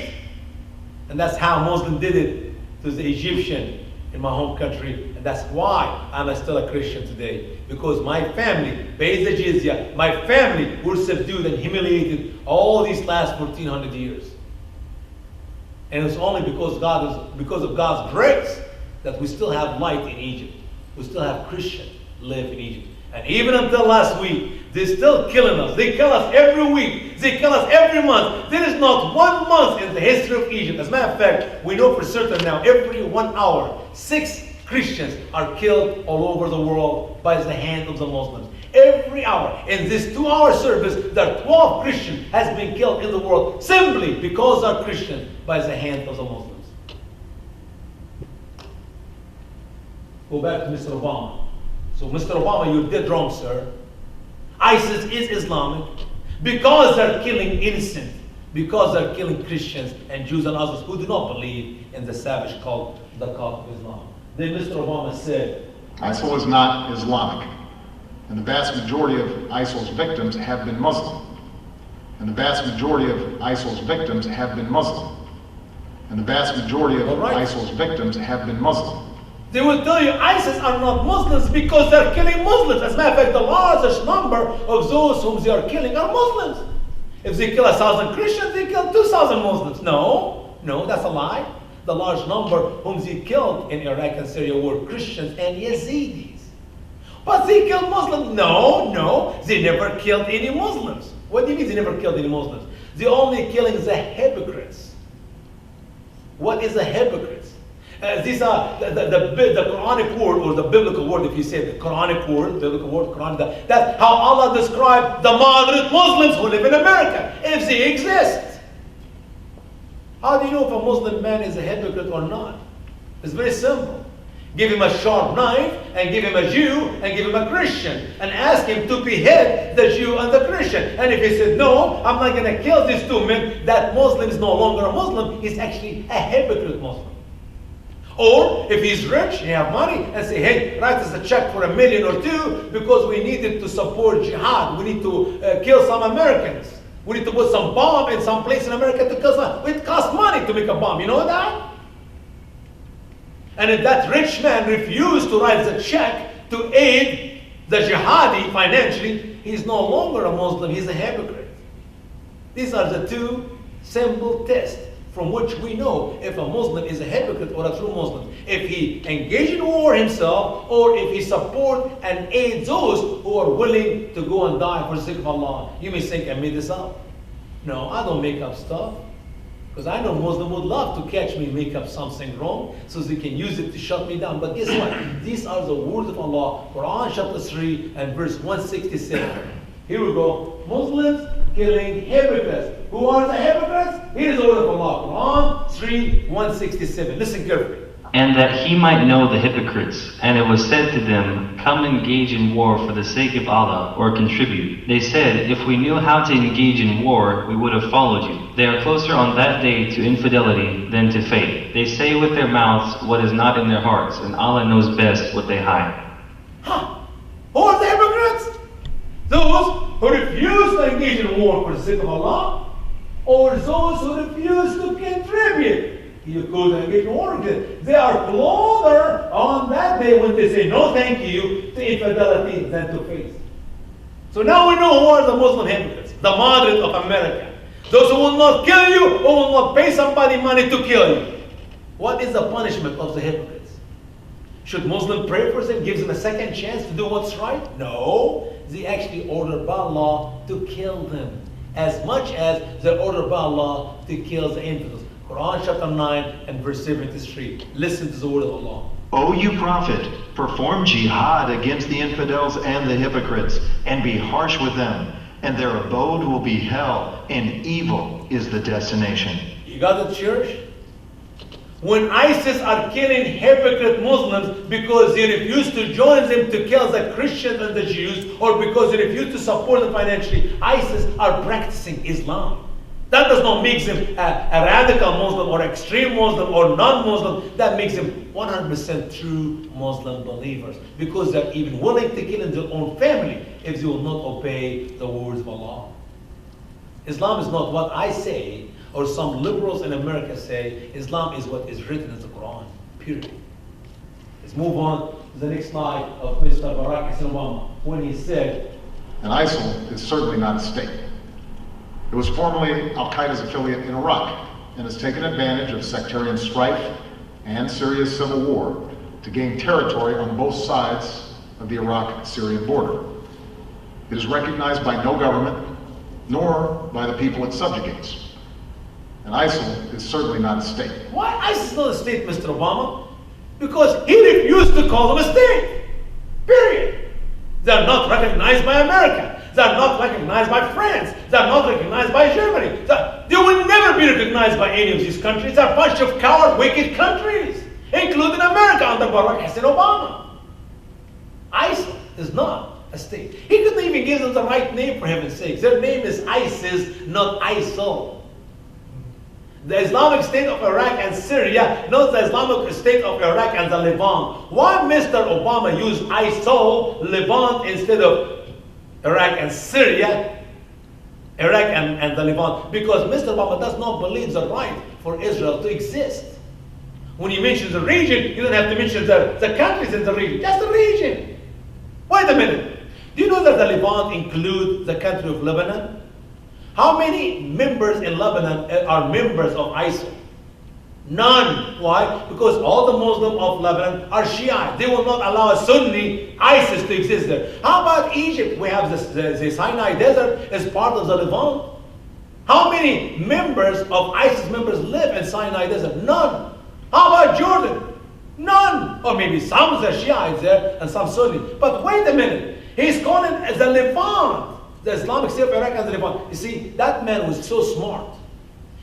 And that's how Muslims did it to the Egyptian in my home country, and that's why I'm still a Christian today. Because my family pays the jizya. My family were subdued and humiliated all these last 1400 years. And it's only because of God's grace that we still have light in Egypt. we still have Christians live in Egypt. And even until last week, they're still killing us. They kill us every week. They kill us every month. There is not 1 month in the history of Egypt. As a matter of fact, we know for certain now, every 1 hour, 6 Christians are killed all over the world by the hand of the Muslims. Every hour. In this 2-hour service, there are 12 Christians has been killed in the world simply because they are Christians by the hand of the Muslims. Go back to Mr. Obama. So Mr. Obama, you're dead wrong, sir. ISIS is Islamic because they're killing innocent, because they're killing Christians and Jews and others who do not believe in the savage cult, the cult of Islam. Then Mr. Obama said, ISIL is not Islamic, and the vast majority of ISIL's victims have been Muslim. And the vast majority of ISIL's victims have been Muslim. And the vast majority of ISIL's victims have been Muslim. They will tell you ISIS are not Muslims because they're killing Muslims. As a matter of fact, the largest number of those whom they are killing are Muslims. If they kill 1,000 Christians, they kill 2,000 Muslims. No, that's a lie. The large number whom they killed in Iraq and Syria were Christians and Yazidis. But they killed Muslims. No, they never killed any Muslims. What do you mean they never killed any Muslims? They're only killing the hypocrites. What is a hypocrite? These are the Quranic word, or the biblical word, if you say the Quranic word, biblical word, Quranic, that's how Allah described the moderate Muslims who live in America, if they exist. How do you know if a Muslim man is a hypocrite or not? It's very simple. Give him a sharp knife, and give him a Jew, and give him a Christian, and ask him to behead the Jew and the Christian. And if he said, no, I'm not going to kill these 2 men, that Muslim is no longer a Muslim, he's actually a hypocrite Muslim. Or if he's rich, he have money, and say, hey, write us a check for $1 million or $2 million because we needed to support jihad. We need to kill some Americans. We need to put some bomb in some place in America to kill some. It costs money to make a bomb. You know that? And if that rich man refused to write the check to aid the jihadi financially, he's no longer a Muslim, he's a hypocrite. These are the 2 simple tests from which we know if a Muslim is a hypocrite or a true Muslim. If he engages in war himself, or if he supports and aids those who are willing to go and die for the sake of Allah. You may think I made this up. No, I don't make up stuff. Because I know Muslims would love to catch me make up something wrong so they can use it to shut me down. But guess what? These are the words of Allah. Quran chapter 3 and verse 167. Here we go. Muslims killing hypocrites. Who are the hypocrites? Here is the word of Allah. Quran 3:167. Listen carefully. And that he might know the hypocrites. And it was said to them, come engage in war for the sake of Allah, or contribute. They said, if we knew how to engage in war, we would have followed you. They are closer on that day to infidelity than to faith. They say with their mouths what is not in their hearts, and Allah knows best what they hide. Who are the hypocrites? Those who refuse to engage in war for the sake of Allah, or those who refuse to contribute. You could engage in war. They are closer on that day when they say no thank you to infidelity than to faith. So now we know who are the Muslim hypocrites, the moderate of America. Those who will not kill you, or will not pay somebody money to kill you. What is the punishment of the hypocrites? Should Muslim pray for them, gives them a second chance to do what's right? No. They actually ordered by Allah to kill them, as much as they're ordered by Allah to kill the infidels. Quran chapter 9 and verse 73. Listen to the word of Allah. O you prophet, perform jihad against the infidels and the hypocrites, and be harsh with them, and their abode will be hell, and evil is the destination. You got the church? When ISIS are killing hypocrite Muslims because they refuse to join them to kill the Christians and the Jews, or because they refuse to support them financially, ISIS are practicing Islam. That does not make them a radical Muslim or extreme Muslim or non-Muslim. That makes them 100% true Muslim believers, because they're even willing to kill in their own family if they will not obey the words of Allah. Islam is not what I say or some liberals in America say. Islam is what is written in the Quran, period. Let's move on to the next slide of Mr. Barack Hussein Obama, when he said, And ISIL is certainly not a state. It was formerly Al-Qaeda's affiliate in Iraq and has taken advantage of sectarian strife and Syria's civil war to gain territory on both sides of the Iraq-Syrian border. It is recognized by no government, nor by the people it subjugates. And ISIL is certainly not a state. Why ISIS is not a state, Mr. Obama? Because he refused to call them a state. Period. They are not recognized by America. They are not recognized by France. They are not recognized by Germany. They will never be recognized by any of these countries. They are a bunch of coward, wicked countries, including America under Barack Hussein Obama. ISIL is not a state. He couldn't even give them the right name, for heaven's sake. Their name is ISIS, not ISIL. The Islamic State of Iraq and Syria, not the Islamic State of Iraq and the Levant. Why Mr. Obama used ISIL, Levant, instead of Iraq and Syria, Iraq and the Levant? Because Mr. Obama does not believe the right for Israel to exist. When he mentions the region, you don't have to mention the countries in the region, just the region. Wait a minute. Do you know that the Levant includes the country of Lebanon? How many members in Lebanon are members of ISIL? None. Why? Because all the Muslims of Lebanon are Shia. They will not allow a Sunni ISIS to exist there. How about Egypt? We have the Sinai Desert as part of the Levant. How many members of ISIS members live in Sinai Desert? None. How about Jordan? None. Or maybe some of the Shiites there and some Sunni. But wait a minute. He's calling it the Levant. The Islamic State of Iraq and the Levant. You see, that man was so smart.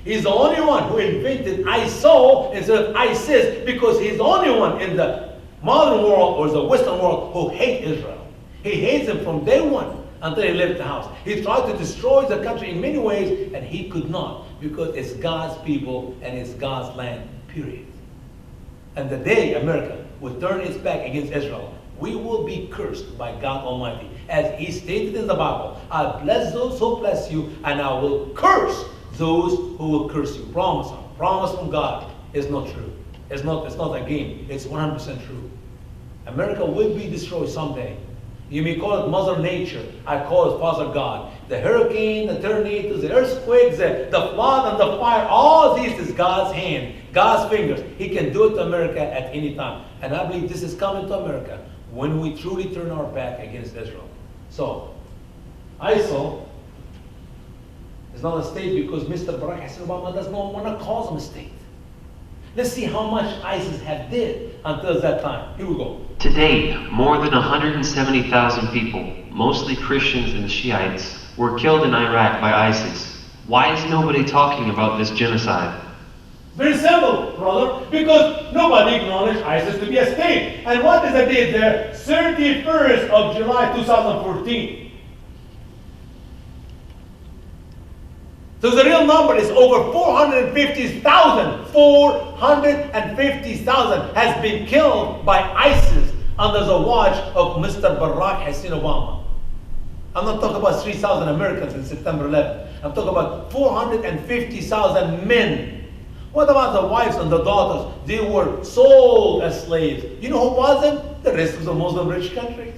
He's the only one who invented ISIL instead of ISIS, because he's the only one in the modern world or the Western world who hates Israel. He hates them from day one until he left the house. He tried to destroy the country in many ways, and he could not, because it's God's people and it's God's land, period. And the day America will turn its back against Israel, we will be cursed by God Almighty. As he stated in the Bible, I bless those who bless you, and I will curse those who will curse you. Promise from God is not true. It's not a game. It's 100% true. America will be destroyed someday. You may call it Mother Nature. I call it Father God. The hurricane, the tornadoes, the earthquakes, the flood and the fire, all these is God's hand, God's fingers. He can do it to America at any time. And I believe this is coming to America when we truly turn our back against Israel. So, ISIL is not a state because Mr. Barack Hussein Obama does not want to cause them a state. Let's see how much ISIS have did until that time. Here we go. To date, more than 170,000 people, mostly Christians and Shiites, were killed in Iraq by ISIS. Why is nobody talking about this genocide? Very simple, brother, because nobody acknowledged ISIS to be a state. And what is the date there? 31st of July 2014. So the real number is over 450,000. 450,000 has been killed by ISIS under the watch of Mr. Barack Hussein Obama. I'm not talking about 3,000 Americans in September 11th. I'm talking about 450,000 men. What about the wives and the daughters? They were sold as slaves. You know who wasn't? The rest of the Muslim rich countries.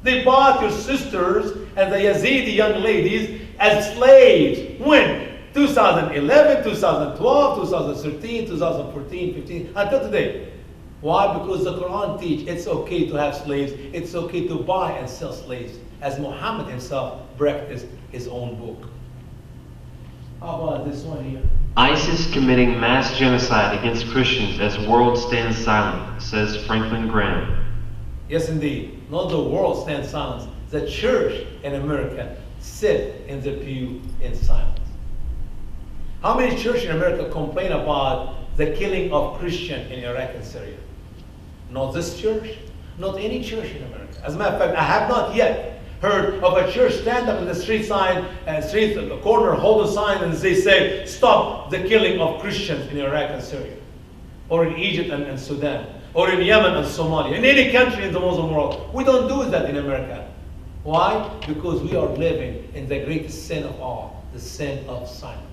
They bought your sisters and the Yazidi young ladies as slaves. When? 2011, 2012, 2013, 2014, 15, until today. Why? Because the Quran teaches it's okay to have slaves. It's okay to buy and sell slaves, as Muhammad himself practiced his own book. How about this one here? ISIS committing mass genocide against Christians as world stands silent, says Franklin Graham. Yes, indeed. Not the world stands silent. The church in America sit in the pew in silence. How many churches in America complain about the killing of Christians in Iraq and Syria? Not this church, not any church in America. As a matter of fact, I have not yet heard of a church stand up in the street sign and corner, hold a sign, and they say, stop the killing of Christians in Iraq and Syria, or in Egypt and Sudan, or in Yemen and Somalia, in any country in the Muslim world. We don't do that in America. Why? Because we are living in the greatest sin of all, the sin of silence.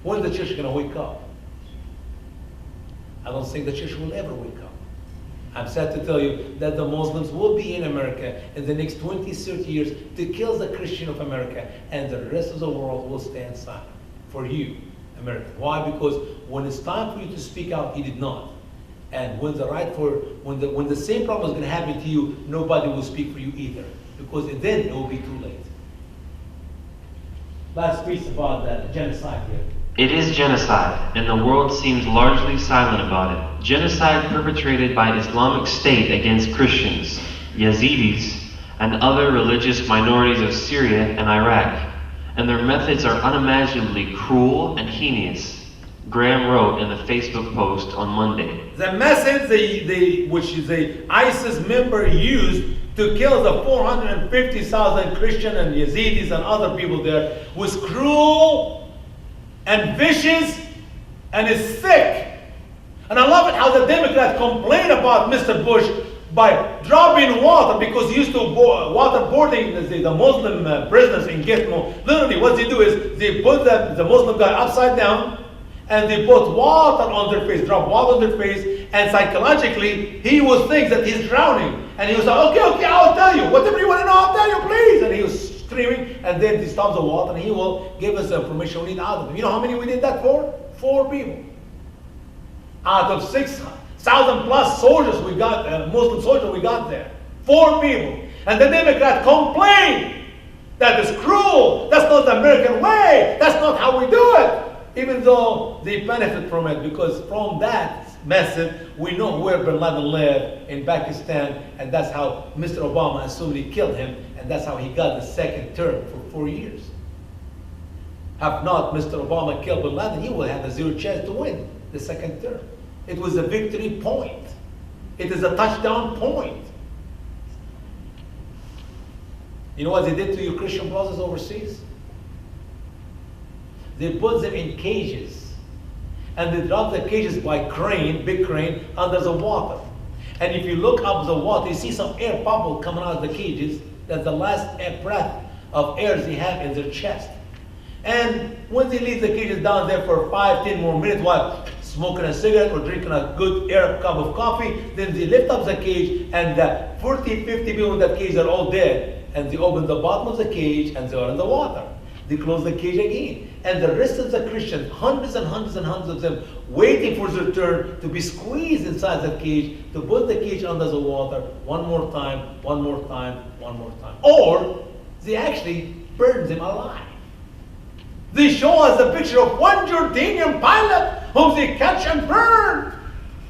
When is the church going to wake up? I don't think the church will ever wake up. I'm sad to tell you that the Muslims will be in America in the next 20, 30 years to kill the Christian of America, and the rest of the world will stand silent for you, America. Why? Because when it's time for you to speak out, he did not. And when the same problem is going to happen to you, nobody will speak for you either, because then it will be too late. Last piece about that genocide here. It is genocide, and the world seems largely silent about it. Genocide perpetrated by Islamic State against Christians, Yazidis, and other religious minorities of Syria and Iraq. And their methods are unimaginably cruel and heinous, Graham wrote in the Facebook post on Monday. The message which the ISIS member used to kill the 450,000 Christian and Yazidis and other people there was cruel and vicious and is sick. And I love it how the Democrats complain about Mr. Bush by dropping water, because he used to waterboarding the Muslim prisoners in Gitmo. Literally what they do is they put the Muslim guy upside down and they put water on their face, drop water on their face, and psychologically he will think that he's drowning. And he was like, okay, I'll tell you. Whatever you want to know, I'll tell you, please. And he was screaming, and then he stops the water and he will give us the information we need out of him. You know how many we did that for? 4 people. Out of 6,000 plus soldiers we got, Muslim soldiers we got there. 4 people. And the Democrats complain that it's cruel. That's not the American way. That's not how we do it. Even though they benefit from it, because from that message, we know where Bin Laden lived in Pakistan, and that's how Mr. Obama assumed he killed him, and that's how he got the second term for 4 years. Have not Mr. Obama killed Bin Laden, he would have a 0 chance to win the second term. It was a victory point. It is a touchdown point. You know what they did to your Christian brothers overseas? They put them in cages, and they drop the cages by crane, big crane, under the water. And if you look up the water, you see some air bubble coming out of the cages. That's the last breath of air they have in their chest. And when they leave the cages down there for 5-10 more minutes while smoking a cigarette or drinking a good air cup of coffee, then they lift up the cage, and the 40-50 people in that cage are all dead. And they open the bottom of the cage, and they are in the water. They close the cage again. And the rest of the Christians, hundreds and hundreds and hundreds of them, waiting for their turn to be squeezed inside that cage, to put the cage under the water one more time, one more time, one more time. Or they actually burn them alive. They show us the picture of one Jordanian pilot whom they catch and burn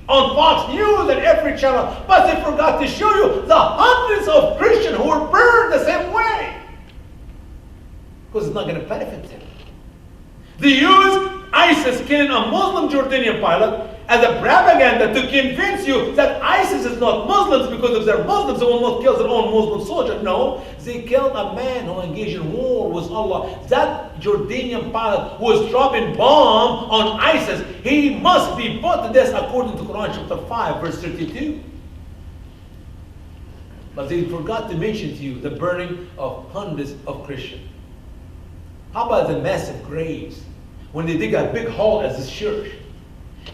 on Fox News and every channel. But they forgot to show you the hundreds of Christians who were burned the same way. Because it's not going to benefit them. They use ISIS killing a Muslim Jordanian pilot as a propaganda to convince you that ISIS is not Muslims, because if they're Muslims, they will not kill their own Muslim soldier. No, they killed a man who engaged in war with Allah. That Jordanian pilot who was dropping bomb on ISIS, he must be put to death according to Quran chapter 5, verse 32. But they forgot to mention to you the burning of hundreds of Christians. How about the massive graves? When they dig a big hole as a church,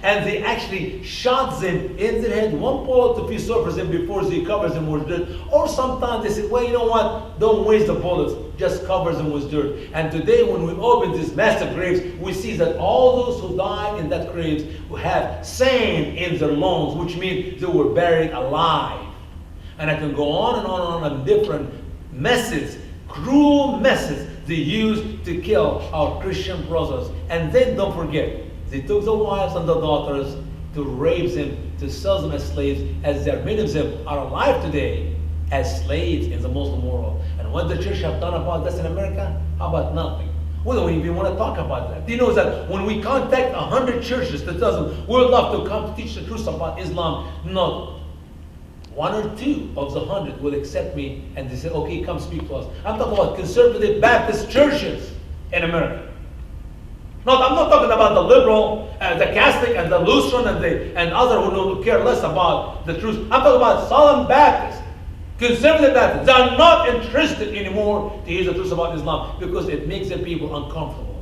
and they actually shot them in their head, one bullet to be sorry for them before they cover them with dirt. Or sometimes they say, well, you know what? Don't waste the bullets, just cover them with dirt. And today when we open these massive graves, we see that all those who died in that graves have sand in their lungs, which means they were buried alive. And I can go on and on and on different methods, cruel methods they used to kill our Christian brothers. And then don't forget, they took the wives and the daughters to rape them, to sell them as slaves, as there many of them are alive today as slaves in the Muslim world. And what the church have done about this in America? How about nothing? We don't even want to talk about that. Do you know that when we contact 100 churches to tell them, we would love to come to teach the truth about Islam, not 1 or 2 of the 100 will accept me, and they say, okay, come speak to us. I'm talking about conservative Baptist churches in America. No, I'm not talking about the liberal, the Catholic, and the Lutheran, and other who don't care less about the truth. I'm talking about Southern Baptists, conservative Baptists. They're not interested anymore to hear the truth about Islam because it makes the people uncomfortable,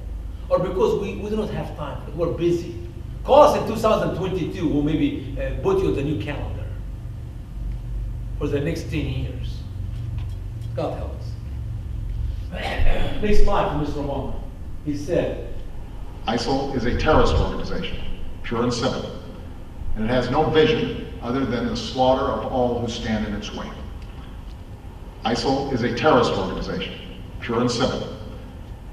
or because we do not have time. We're busy. Call us in 2022. We'll maybe put you on the new calendar for the next 10 years. God help us. Next slide from Mr. Obama. He said, ISIL is a terrorist organization, pure and simple. and it has no vision other than the slaughter of all who stand in its way. ISIL is a terrorist organization, pure and simple,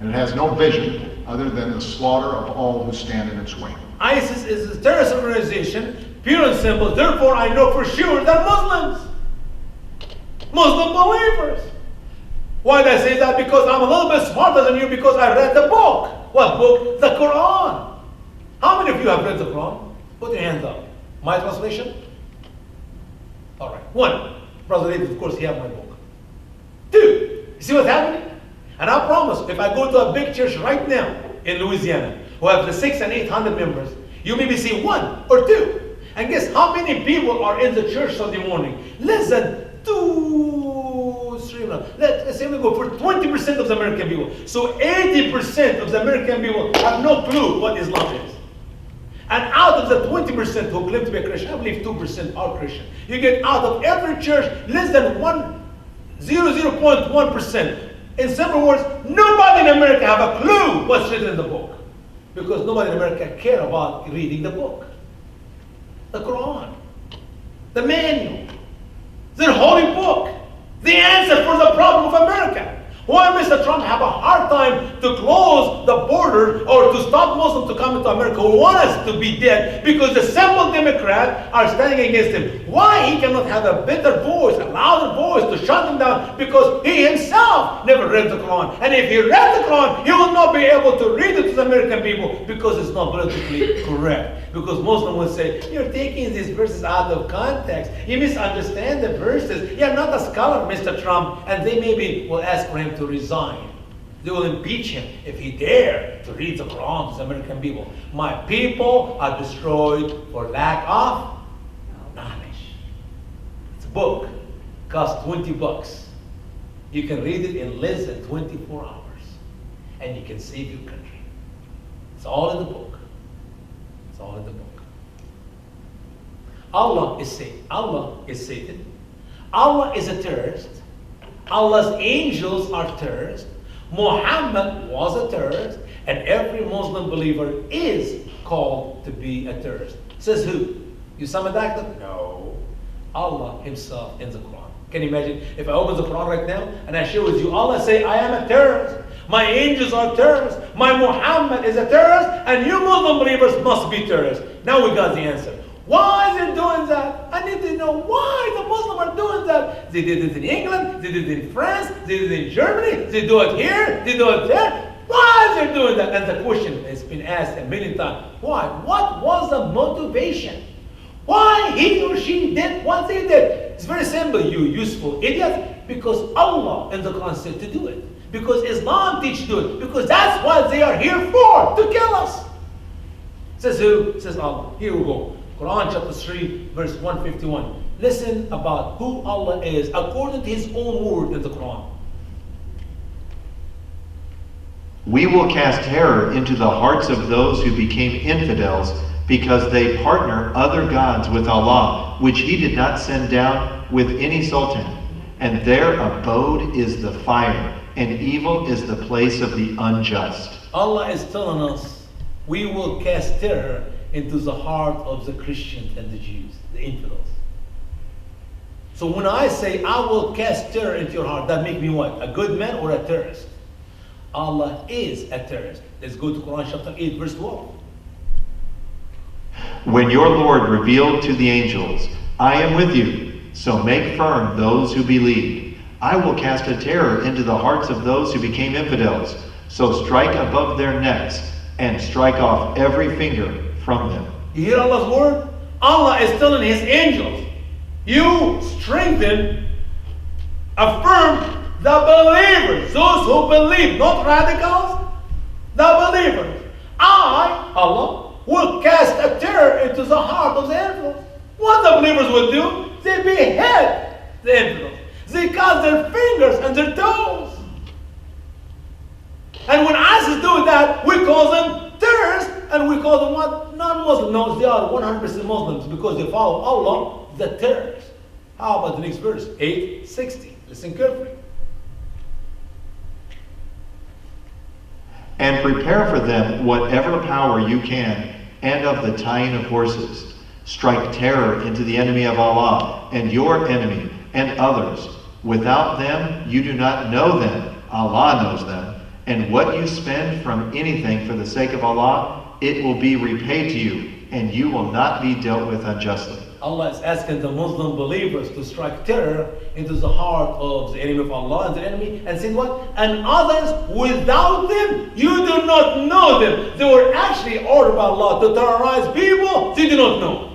and it has no vision other than the slaughter of all who stand in its way. ISIS is a terrorist organization, pure and simple. Therefore, I know for sure they're Muslims. Muslim believers. Why did I say that? Because I'm a little bit smarter than you because I read the book. What book? The Quran. How many of you have read the Quran? Put your hands up. My translation? All right. One. Brother David, of course, he has my book. Two. You see what's happening? And I promise, if I go to a big church right now in Louisiana, who have the 600 and 800 members, you maybe see one or two. And guess how many people are in the church Sunday morning? Less than 2, 3. Let's say we go for 20% of the American people. So 80% of the American people have no clue what Islam is. And out of the 20% who claim to be a Christian, I believe 2% are Christian. You get out of every church less than 0.1%. In simple words, nobody in America have a clue what's written in the book. Because nobody in America care about reading the book. The Quran. The manual. The holy book. The answer for the problem of America. Why Mr. Trump have a hard time to close the border or to stop Muslims to come into America who want us to be dead? Because the simple Democrats are standing against him. Why he cannot have a better voice, a louder voice to shut him down? Because he himself never read the Quran. And if he read the Quran, he will not be able to read it to the American people because it's not politically correct. Because Muslims will say, you're taking these verses out of context. You misunderstand the verses. You're not a scholar, Mr. Trump. And they maybe will ask for him to resign. They will impeach him if he dare to read the Quran to the American people. My people are destroyed for lack of knowledge. It's a book. It costs $20. You can read it in less than 24 hours. And you can save your country. It's all in the book. It's all in the book. Allah is Satan. Allah is Satan. Allah is a terrorist. Allah's angels are terrorists. Muhammad was a terrorist. And every Muslim believer is called to be a terrorist. Says who? You summon that? No. Allah himself in the Quran. Can you imagine if I open the Quran right now and I share with you, Allah say, I am a terrorist. My angels are terrorists. My Muhammad is a terrorist. And you Muslim believers must be terrorists. Now we got the answer. Why is it doing that? I need to know why the Muslims are doing that. They did it in England, they did it in France, they did it in Germany, they do it here, they do it there. Why is they doing that? And the question has been asked a million times. Why? What was the motivation? Why he or she did what they did? It's very simple, you useful idiot. Because Allah in the Quran said to do it. Because Islam teaches to do it. Because that's what they are here for, to kill us. Says who? Says Allah. Here we go. Quran chapter 3, verse 151. Listen about who Allah is according to His own word in the Quran. We will cast terror into the hearts of those who became infidels because they partner other gods with Allah, which He did not send down with any sultan. And their abode is the fire, and evil is the place of the unjust. Allah is telling us, we will cast terror into the heart of the Christians and the Jews, the infidels. So when I say I will cast terror into your heart, that make me what? A good man or a terrorist? Allah is a terrorist. Let's go to Quran chapter 8, verse 12. When your Lord revealed to the angels, I am with you, so make firm those who believe. I will cast a terror into the hearts of those who became infidels, so strike above their necks and strike off every finger from them. You hear Allah's word? Allah is telling His angels, you strengthen, affirm the believers, those who believe, not radicals, the believers. I, Allah, will cast a terror into the heart of the infidels. What the believers will do? They behead the infidels. They cut their fingers and their toes. And when ISIS do that, we call them terrorists, and we call them what? Non-Muslims. No, they are 100% Muslims because they follow Allah, the terrorists. How about the next verse? 8:60. Listen carefully. And prepare for them whatever power you can, and of the tying of horses. strike terror into the enemy of Allah and your enemy and others. Without them, you do not know them. Allah knows them. And what you spend from anything for the sake of Allah, it will be repaid to you, and you will not be dealt with unjustly. Allah is asking the Muslim believers to strike terror into the heart of the enemy of Allah and the enemy, and saying what? And others, without them, you do not know them. They were actually ordered by Allah to terrorize people they do not know.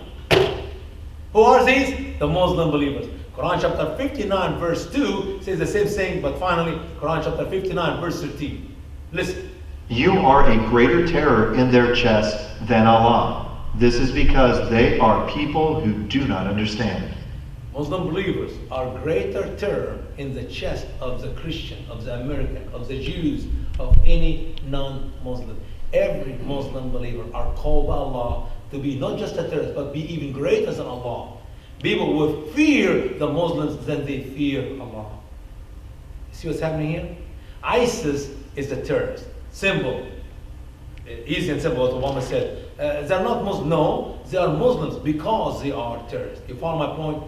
Who are these? The Muslim believers. Quran chapter 59 verse 2 says the same thing, but finally Quran chapter 59 verse 13. Listen. You are a greater terror in their chests than Allah. This is because they are people who do not understand. Muslim believers are greater terror in the chest of the Christian, of the American, of the Jews, of any non-Muslim. Every Muslim believer are called by Allah to be not just a terrorist, but be even greater than Allah. People will fear the Muslims than they fear Allah. You see what's happening here? ISIS is the terrorist. Simple. Easy and simple, what Obama said. They're not Muslims. No, they are Muslims because they are terrorists. You follow my point?